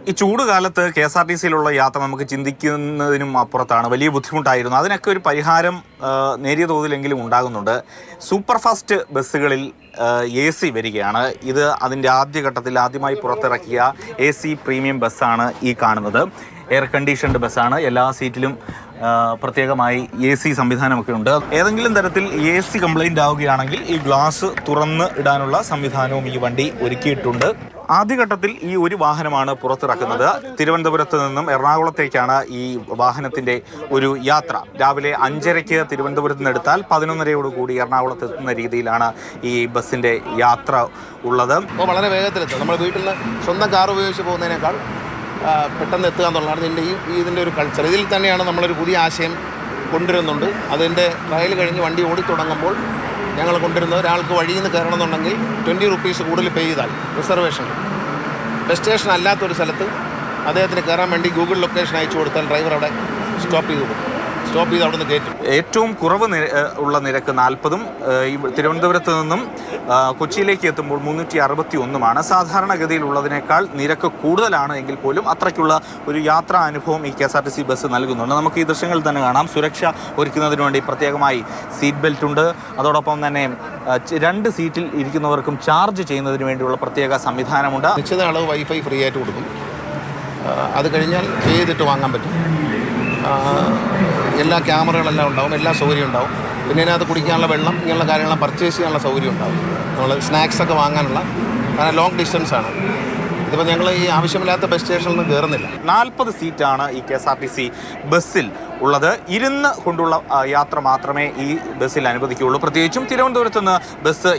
ഈ ചൂടുകാലത്ത് KSRTCയിലുള്ള യാത്ര നമുക്ക് ചിന്തിക്കുന്നതിനും അപ്പുറത്താണ്. വലിയ ബുദ്ധിമുട്ടായിരുന്നു. അതിനൊക്കെ ഒരു പരിഹാരം നേരിയ തോതിലെങ്കിലും ഉണ്ടാകുന്നുണ്ട്. സൂപ്പർ ഫാസ്റ്റ് ബസ്സുകളിൽ AC വരികയാണ്. ഇത് അതിൻ്റെ ആദ്യമായി പുറത്തിറക്കിയ AC പ്രീമിയം ബസ്സാണ് ഈ കാണുന്നത്. എയർ കണ്ടീഷൻഡ് ബസ്സാണ്. എല്ലാ സീറ്റിലും പ്രത്യേകമായി AC സംവിധാനമൊക്കെ ഉണ്ട്. ഏതെങ്കിലും തരത്തിൽ AC കംപ്ലൈൻ്റ് ആവുകയാണെങ്കിൽ ഈ ഗ്ലാസ് തുറന്ന് ഇടാനുള്ള സംവിധാനവും ഈ വണ്ടി ഒരുക്കിയിട്ടുണ്ട്. ആദ്യഘട്ടത്തിൽ ഈ ഒരു വാഹനമാണ് പുറത്തിറക്കുന്നത്. തിരുവനന്തപുരത്ത് നിന്നും എറണാകുളത്തേക്കാണ് ഈ വാഹനത്തിൻ്റെ ഒരു യാത്ര. രാവിലെ 5:30 തിരുവനന്തപുരത്ത് നിന്ന് എടുത്താൽ 11:30 എറണാകുളത്ത് എത്തുന്ന രീതിയിലാണ് ഈ ബസ്സിൻ്റെ യാത്ര ഉള്ളത്. അപ്പോൾ വളരെ വേഗത്തിലെത്തും. നമ്മൾ വീട്ടിൽ നിന്ന് സ്വന്തം കാർ ഉപയോഗിച്ച് പോകുന്നതിനേക്കാൾ പെട്ടെന്ന് എത്തുക എന്നുള്ളതാണ് ഇതിൻ്റെ ഒരു കൾച്ചർ. ഇതിൽ തന്നെയാണ് നമ്മളൊരു പുതിയ ആശയം കൊണ്ടുവരുന്നുണ്ട്. അതിൻ്റെ ട്രയൽ കഴിഞ്ഞ് വണ്ടി ഓടിത്തുടങ്ങുമ്പോൾ ഞങ്ങൾ കൊണ്ടുവരുന്നത് ഒരാൾക്ക് വഴിയിൽ നിന്ന് കയറണമെന്നുണ്ടെങ്കിൽ 20 റുപ്പീസ് കൂടുതൽ പേ ചെയ്താൽ റിസർവേഷൻ ബസ് സ്റ്റേഷൻ അല്ലാത്തൊരു സ്ഥലത്ത് അദ്ദേഹത്തിന് കയറാൻ വേണ്ടി ഗൂഗിൾ ലൊക്കേഷൻ അയച്ചു കൊടുത്താൽ ഡ്രൈവർ അവിടെ സ്റ്റോപ്പ് ചെയ്ത് അവിടെ നിന്ന് കയറ്റും. ഏറ്റവും കുറവ് ഉള്ള നിരക്ക് 40-ഉം തിരുവനന്തപുരത്ത് നിന്നും കൊച്ചിയിലേക്ക് എത്തുമ്പോൾ 361-മാണ്. സാധാരണഗതിയിലുള്ളതിനേക്കാൾ നിരക്ക് കൂടുതലാണ് എങ്കിൽ പോലും അത്രയ്ക്കുള്ള ഒരു യാത്രാ അനുഭവം ഈ KSRTC ബസ് നൽകുന്നുണ്ട്. നമുക്ക് ഈ ദൃശ്യങ്ങളിൽ തന്നെ കാണാം. സുരക്ഷ ഒരുക്കുന്നതിന് വേണ്ടി പ്രത്യേകമായി സീറ്റ് ബെൽറ്റ് ഉണ്ട്. അതോടൊപ്പം തന്നെ 2 സീറ്റിൽ ഇരിക്കുന്നവർക്കും ചാർജ് ചെയ്യുന്നതിന് വേണ്ടിയുള്ള പ്രത്യേക സംവിധാനമുണ്ട്. നിശ്ചിത അളവ് വൈഫൈ ഫ്രീ ആയിട്ട് കൊടുക്കും. അത് കഴിഞ്ഞാൽ പേ ചെയ്തിട്ട് വാങ്ങാൻ പറ്റും. എല്ലാ ക്യാമറകളെല്ലാം ഉണ്ടാവും, എല്ലാ സൗകര്യം ഉണ്ടാവും. പിന്നെ അതിനകത്ത് കുടിക്കാനുള്ള വെള്ളം ഇങ്ങനെയുള്ള കാര്യങ്ങളെല്ലാം പർച്ചേസ് ചെയ്യാനുള്ള സൗകര്യം ഉണ്ടാവും. നമ്മൾ സ്നാക്സൊക്കെ വാങ്ങാനുള്ള കാരണം ലോങ് ഡിസ്റ്റൻസാണ്. ഇതിപ്പോൾ ഞങ്ങൾ ഈ ആവശ്യമില്ലാത്ത ബസ് സ്റ്റേഷനിൽ നിന്ന് കയറുന്നില്ല. 40 സീറ്റാണ് ഈ KSRTC ബസ്സിൽ ഉള്ളത്. ഇരുന്ന് കൊണ്ടുള്ള യാത്ര മാത്രമേ ഈ ബസ്സിൽ അനുവദിക്കുകയുള്ളൂ. പ്രത്യേകിച്ചും തിരുവനന്തപുരത്ത് നിന്ന് ബസ്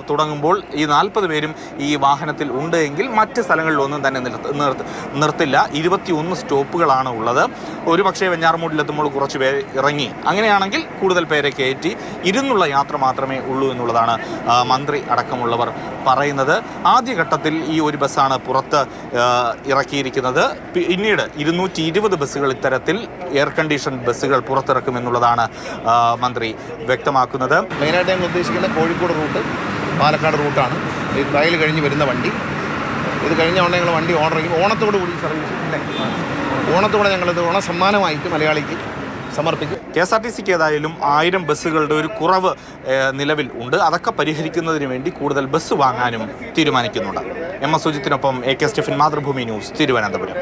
തുടങ്ങുമ്പോൾ ഈ 40 പേരും ഈ വാഹനത്തിൽ ഉണ്ട് എങ്കിൽ മറ്റ് സ്ഥലങ്ങളിലൊന്നും തന്നെ നിർത്തില്ല. 21 സ്റ്റോപ്പുകളാണ് ഉള്ളത്. ഒരു പക്ഷേ വെഞ്ഞാറമൂടിലെത്തുമ്പോൾ കുറച്ച് പേർ ഇറങ്ങി, അങ്ങനെയാണെങ്കിൽ കൂടുതൽ പേരെ കയറ്റി ഇരുന്നുള്ള യാത്ര മാത്രമേ ഉള്ളൂ എന്നുള്ളതാണ് മന്ത്രി അടക്കമുള്ളവർ പറയുന്നത്. ആദ്യഘട്ടത്തിൽ ഈ ഒരു ബസ്സാണ് പുറത്ത് ഇറക്കിയിരിക്കുന്നത്. പിന്നീട് 220 ബസ്സുകൾ ഇത്തരത്തിൽ എയർ കണ്ടീഷൻ ബസ്സുകൾ പുറത്തിറക്കുമെന്നുള്ളതാണ് മന്ത്രി വ്യക്തമാക്കുന്നത്. മെയിനായിട്ട് ഞങ്ങൾ ഉദ്ദേശിക്കുന്നത് കോഴിക്കോട് റൂട്ട്, പാലക്കാട് റൂട്ടാണ്. ഈ ട്രയൽ കഴിഞ്ഞ് വരുന്ന വണ്ടി ഇത് കഴിഞ്ഞ ഉടനെ ഞങ്ങൾ വണ്ടി ഓർഡർ ചെയ്യും. ഓണത്തോടു കൂടി സർവീസ് ഓണത്തോടെ ഞങ്ങളിത് ഓണസമ്മാനമായിട്ട് മലയാളിക്ക് സമർപ്പിക്കും. KSRTCക്ക് ഏതായാലും 1000 ബസ്സുകളുടെ ഒരു കുറവ് നിലവിൽ ഉണ്ട്. അതൊക്കെ പരിഹരിക്കുന്നതിന് വേണ്ടി കൂടുതൽ ബസ് വാങ്ങാനും തീരുമാനിക്കുന്നുണ്ട്. MS സുജിത്തിനൊപ്പം AK Stephin, Mathrubhumi news, Thiruvananthapuram.